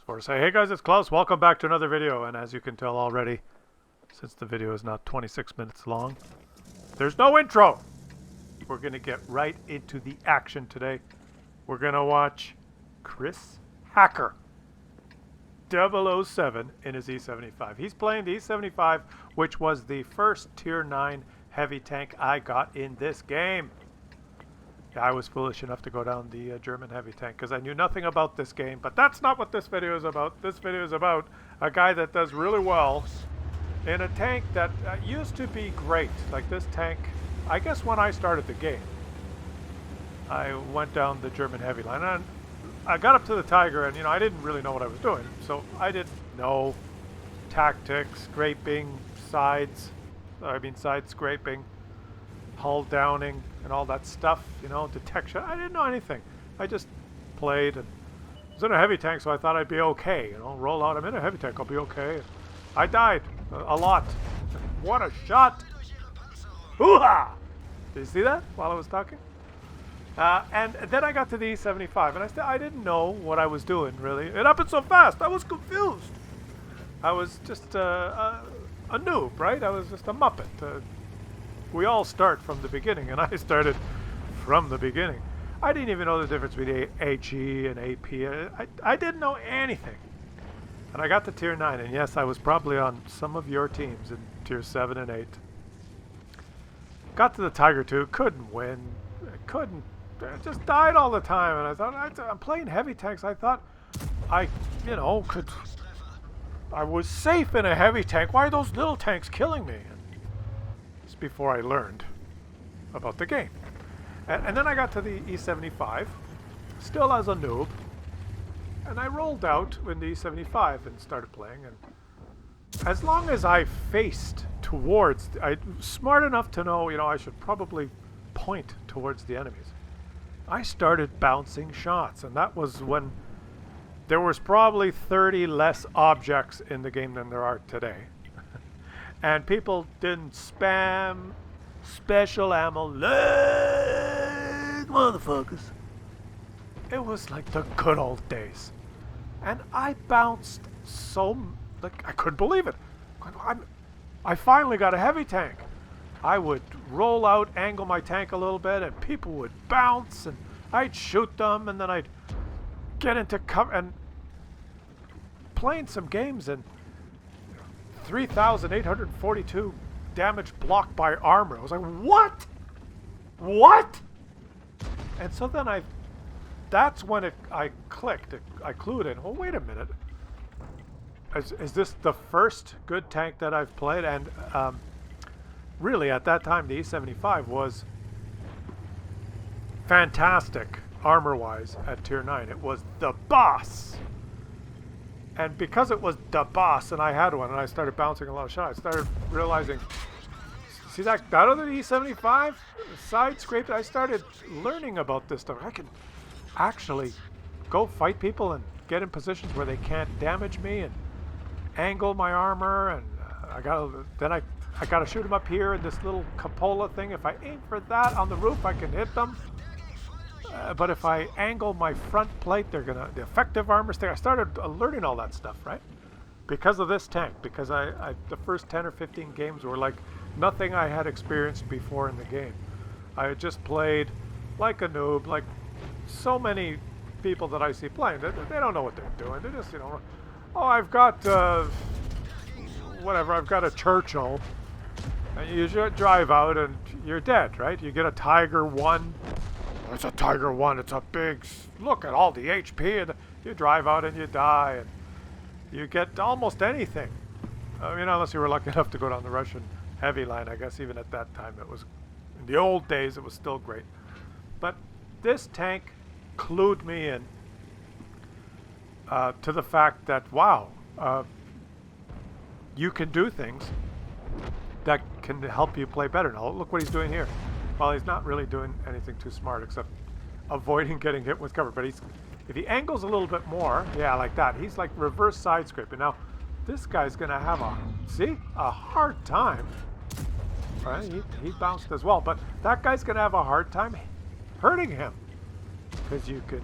For say, hey guys, it's Klaus. Welcome back to another video. And as you can tell already, since the video is not 26 minutes long, there's no intro. We're going to get right into the action today. We're going to watch Chris Hacker 007 in his E75. He's playing the E75, which was the first Tier 9 heavy tank I got in this game. I was foolish enough to go down the German heavy tank because I knew nothing about this game, but that's not what this video is about. This video is about a guy that does really well in a tank that used to be great. Like this tank, I guess when I started the game, I went down the German heavy line and I got up to the Tiger and, I didn't really know what I was doing. So I didn't know tactics, scraping, side scraping, hull downing, and all that stuff, detection. I didn't know anything. I just played and was in a heavy tank, so I thought I'd be okay. Roll out. I'm in a heavy tank. I'll be okay. I died a lot. What a shot! Hoo-ha! Did you see that while I was talking? And then I got to the E75, and I didn't know what I was doing, really. It happened so fast. I was confused. I was just a noob, right? I was just a muppet. We all start from the beginning, and I started from the beginning. I didn't even know the difference between HE and AP. I didn't know anything. And I got to Tier 9, and yes, I was probably on some of your teams in Tier 7 and 8. Got to the Tiger 2, couldn't win. I just died all the time, and I thought, I'm playing heavy tanks. I thought I was safe in a heavy tank. Why are those little tanks killing me? Before I learned about the game. And then I got to the E75, still as a noob, and I rolled out in the E75 and started playing, and as long as I faced towards, I'm smart enough to know, I should probably point towards the enemies. I started bouncing shots, and that was when there was probably 30 less objects in the game than there are today. And people didn't spam special ammo like motherfuckers. It was like the good old days. And I bounced I couldn't believe it. I finally got a heavy tank. I would roll out, angle my tank a little bit, and people would bounce, and I'd shoot them, and then I'd get into cover, and playing some games, and 3,842 damage blocked by armor. I was like, what? What? And so then that's when I clicked. I clued in. Well, wait a minute. Is this the first good tank that I've played? And really, at that time, the E75 was fantastic armor-wise at Tier 9. It was the boss. And because it was the boss and I had one and I started bouncing a lot of shots, I started realizing, see that other E75? Side scraped, I started learning about this stuff. I can actually go fight people and get in positions where they can't damage me and angle my armor, and I gotta shoot them up here in this little cupola thing. If I aim for that on the roof, I can hit them. But if I angle my front plate, the effective armor stay. I started learning all that stuff, right? Because of this tank. Because the first 10 or 15 games were like nothing I had experienced before in the game. I had just played like a noob, like so many people that I see playing. They don't know what they're doing. They just, oh, I've got, whatever, I've got a Churchill. And you drive out and you're dead, right? You get a Tiger 1. It's a Tiger 1. It's a big... Look at all the HP. And you drive out and you die. And you get almost anything. Unless you were lucky enough to go down the Russian heavy line. I guess even at that time it was... In the old days it was still great. But this tank clued me in to the fact that, wow, you can do things that can help you play better. Now look what he's doing here. Well, he's not really doing anything too smart except avoiding getting hit with cover. But if he angles a little bit more, yeah, like that, he's like reverse side scraping. Now, this guy's going to have a hard time. Right? He bounced as well. But that guy's going to have a hard time hurting him. Because you can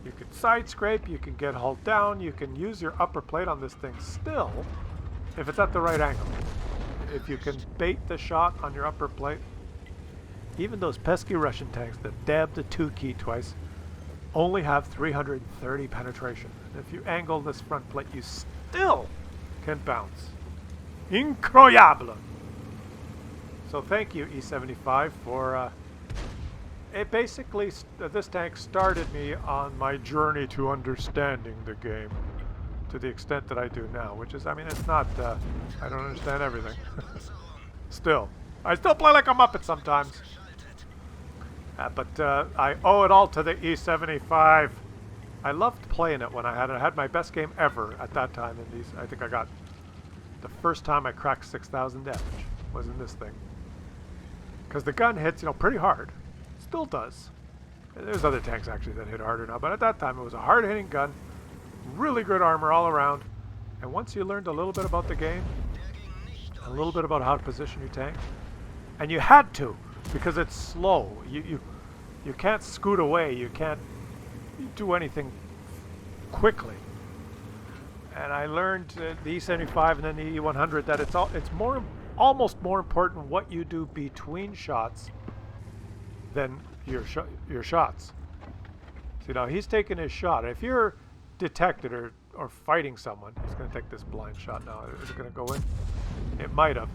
You can side scrape, you can get hulled down, you can use your upper plate on this thing still, if it's at the right angle. If you can bait the shot on your upper plate, even those pesky Russian tanks that dab the 2 key twice only have 330 penetration. And if you angle this front plate, you still can bounce. Incroyable! So thank you, E75, for it basically, this tank started me on my journey to understanding the game to the extent that I do now, which is, I mean, it's not, I don't understand everything. Still. I still play like a Muppet sometimes. But I owe it all to the E75. I loved playing it when I had it. I had my best game ever at that time in these. I think I got, the first time I cracked 6,000 damage was in this thing. Because the gun hits, you know, pretty hard. Still does. There's other tanks actually that hit harder now, but at that time it was a hard-hitting gun, really good armor all around, and once you learned a little bit about the game, a little bit about how to position your tank, and you had to, because it's slow. You can't scoot away. You can't do anything quickly. And I learned the E75 and then the E100 that it's almost more important what you do between shots than your shots. See, now he's taking his shot. If you're detected or fighting someone, he's going to take this blind shot now. Is it going to go in? It might have.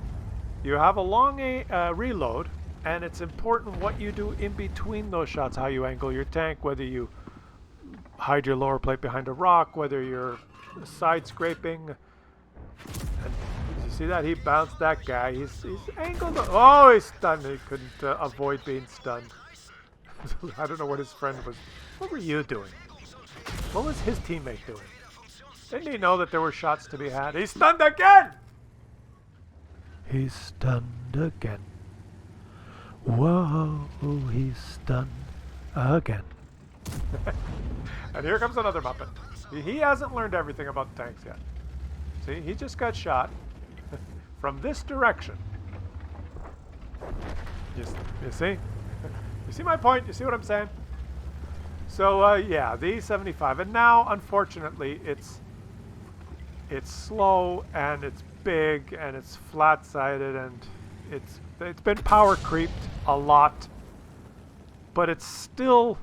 You have a long reload, and it's important what you do in between those shots, how you angle your tank, whether you hide your lower plate behind a rock, whether you're side scraping. And you see that? He bounced that guy. He's angled. Oh, he's stunned. He couldn't avoid being stunned. I don't know what his friend was. What were you doing? What was his teammate doing? Didn't he know that there were shots to be had? He's stunned again! He's stunned again. Whoa, he's stunned again. And here comes another Muppet. He hasn't learned everything about tanks yet. See, he just got shot from this direction. You see? You see my point? You see what I'm saying? So, yeah, the E75. And now, unfortunately, it's slow, and it's big, and it's flat-sided, and it's been power creeped a lot. But it's still,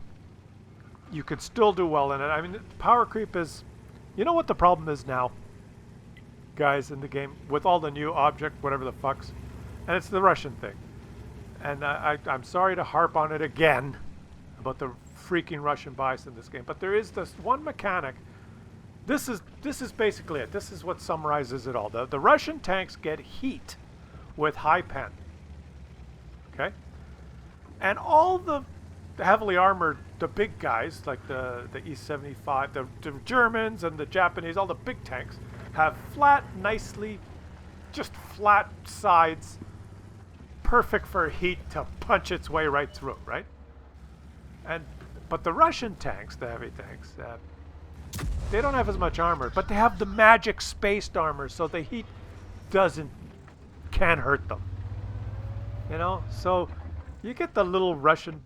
you could still do well in it. I mean, power creep is, you know what the problem is now, guys, in the game, with all the new object, whatever the fucks, and it's the Russian thing. And I'm sorry to harp on it again about the freaking Russian bias in this game, but there is this one mechanic. This is basically it. This is what summarizes it all. The Russian tanks get heat with high pen. Okay? And all the heavily armored, the big guys, like the E75, the Germans and the Japanese, all the big tanks, have flat, nicely, just flat sides, perfect for heat to punch its way right through, right? But the Russian tanks, the heavy tanks, they don't have as much armor, but they have the magic spaced armor, so the heat can't hurt them. You know, so you get the little Russian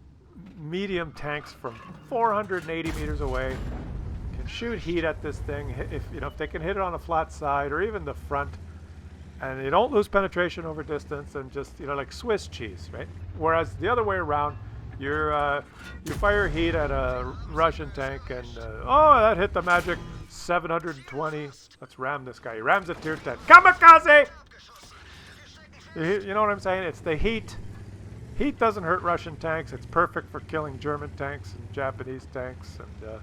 medium tanks from 480 meters away, can shoot heat at this thing if they can hit it on a flat side or even the front, and you don't lose penetration over distance, and just like Swiss cheese, right? Whereas the other way around, you fire heat at a Russian tank, and oh, that hit the magic 720. Let's ram this guy. He rams it tier 10. Kamikaze! You know what I'm saying? It's the heat. Heat doesn't hurt Russian tanks. It's perfect for killing German tanks and Japanese tanks, and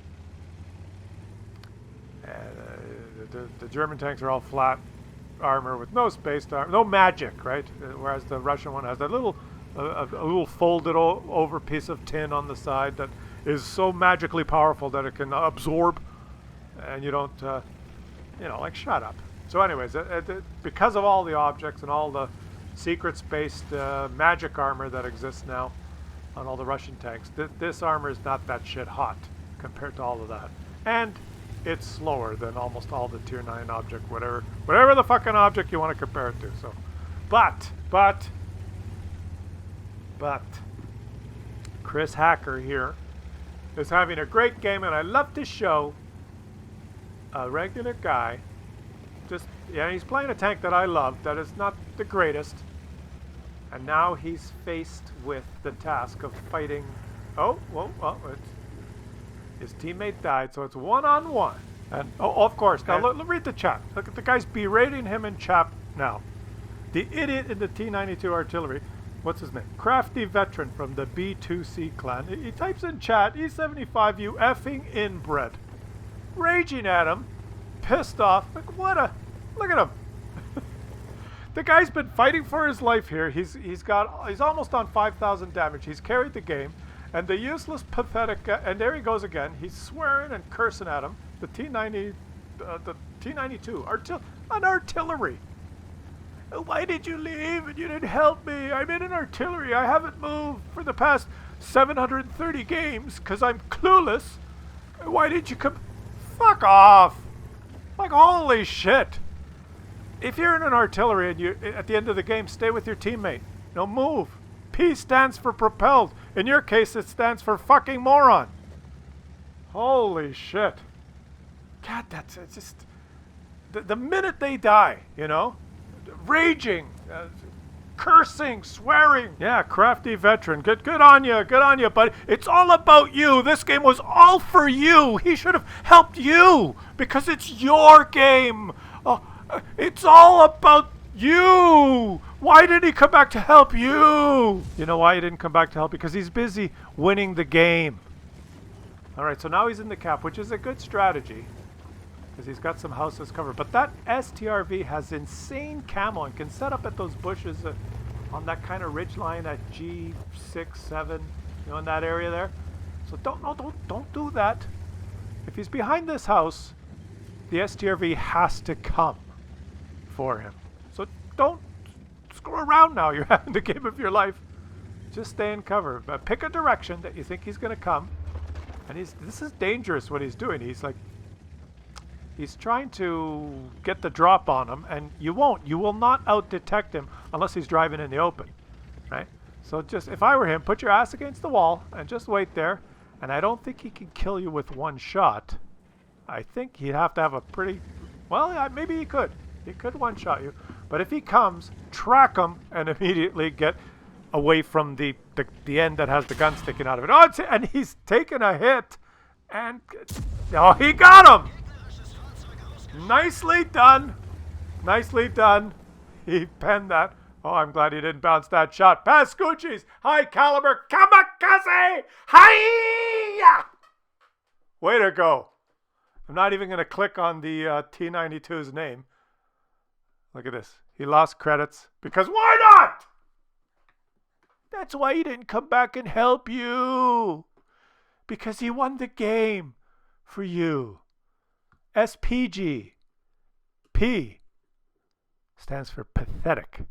the German tanks are all flat armor with no spaced armor, no magic, right? Whereas the Russian one has that little a little folded over piece of tin on the side that is so magically powerful that it can absorb, and you don't, like, shut up. So anyways, because of all the objects and all the secret-spaced magic armor that exists now on all the Russian tanks, this armor is not that shit hot compared to all of that. And it's slower than almost all the tier 9 object, whatever the fucking object you want to compare it to. So, but Chris Hacker here is having a great game, and I love to show a regular guy. Just, yeah, he's playing a tank that I love, that is not the greatest. And now he's faced with the task of fighting. Oh, well, his teammate died, so it's one-on-one. And, oh, of course, now read the chat. Look at the guy's berating him in chat now. The idiot in the T-92 artillery, what's his name? Crafty veteran from the B2C clan. He types in chat, E75, you effing inbred. Raging at him, pissed off. Like, what a, look at him. The guy's been fighting for his life here. He's almost on 5,000 damage. He's carried the game. And the useless, pathetic guy, and there he goes again. He's swearing and cursing at him. The T-92, an artillery. Why did you leave and you didn't help me? I'm in an artillery. I haven't moved for the past 730 games because I'm clueless. Why did you come? Fuck off. Like, holy shit. If you're in an artillery and you at the end of the game, stay with your teammate. No, move. P stands for propelled. In your case, it stands for fucking moron. Holy shit. God, that's just... The minute they die, you know? Raging, cursing, swearing. Yeah, crafty veteran. Good on you, but it's all about you. This game was all for you. He should have helped you because it's your game. It's all about you. Why did he come back to help you? You know why he didn't come back to help? Because he's busy winning the game. All right, so now he's in the cap, which is a good strategy because he's got some houses covered. But that STRV has insane camo and can set up at those bushes on that kind of ridge line at G6, 7, you know, in that area there. So don't do that. If he's behind this house, the STRV has to come for him. So don't screw around now. You're having the game of your life. Just stay in cover. But pick a direction that you think he's going to come. And this is dangerous what he's doing. He's trying to get the drop on him, and you won't. You will not out-detect him unless he's driving in the open, right? So just, if I were him, put your ass against the wall and just wait there. And I don't think he can kill you with one shot. I think he'd have to have a pretty... Well, yeah, maybe he could. He could one-shot you. But if he comes, track him and immediately get away from the end that has the gun sticking out of it. Oh, and he's taken a hit. And... Oh, he got him! Nicely done. Nicely done. He penned that. Oh, I'm glad he didn't bounce that shot. Pascucci's high caliber kamikaze. Hiya! Way to go. I'm not even going to click on the T-92's name. Look at this. He lost credits because why not? That's why he didn't come back and help you. Because he won the game for you. SPG. P stands for pathetic.